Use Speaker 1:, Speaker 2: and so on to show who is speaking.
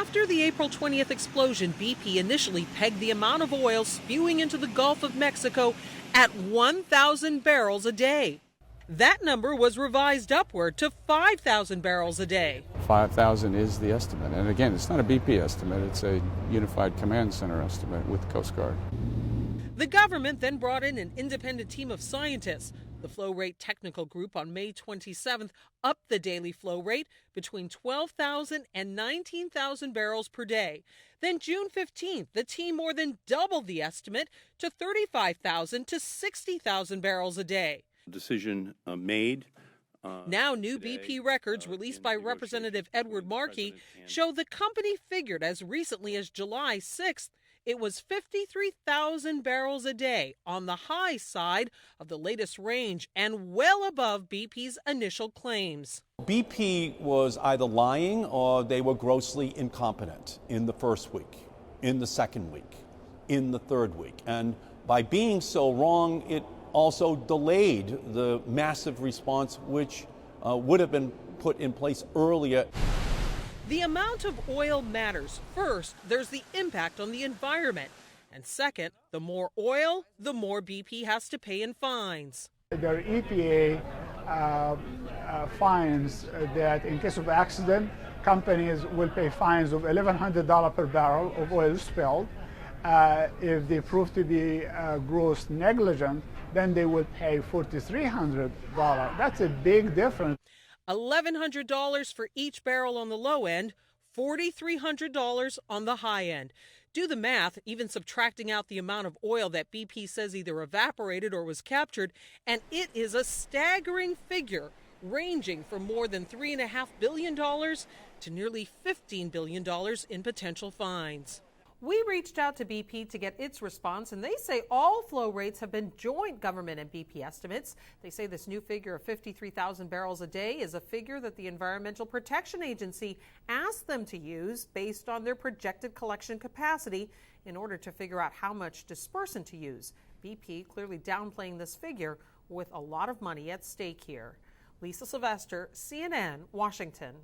Speaker 1: After the April 20th explosion, BP initially pegged the amount of oil spewing into the Gulf of Mexico at 1,000 barrels a day. That number was revised upward to 5,000 barrels a day.
Speaker 2: 5,000 is the estimate. And again, it's not a BP estimate, it's a Unified Command Center estimate with the Coast Guard.
Speaker 1: The government then brought in an independent team of scientists. The Flow Rate Technical Group on May 27th upped the daily flow rate between 12,000 and 19,000 barrels per day. Then June 15th, the team more than doubled the estimate to 35,000 to 60,000 barrels a day.
Speaker 3: Decision made.
Speaker 1: Now, new BP records released by Representative Edward Markey show the company figured as recently as July 6th it was 53,000 barrels a day, on the high side of the latest range and well above BP's initial claims.
Speaker 4: BP was either lying or they were grossly incompetent in the first week, in the second week, in the third week. And by being so wrong, it also delayed the massive response which would have been put in place earlier.
Speaker 1: The amount of oil matters. First, there's the impact on the environment. And second, the more oil, the more BP has to pay in fines.
Speaker 5: Their EPA fines that in case of accident, companies will pay fines of $1,100 per barrel of oil spilled. If they prove to be gross negligent, then they will pay $4,300. That's a big difference.
Speaker 1: $1,100 for each barrel on the low end, $4,300 on the high end. Do the math, even subtracting out the amount of oil that BP says either evaporated or was captured, and it is a staggering figure, ranging from more than $3.5 billion to nearly $15 billion in potential fines. We reached out to BP to get its response, and they say all flow rates have been joint government and BP estimates. They say this new figure of 53,000 barrels a day is a figure that the Environmental Protection Agency asked them to use based on their projected collection capacity in order to figure out how much dispersant to use. BP clearly downplaying this figure with a lot of money at stake here. Lisa Sylvester, CNN, Washington.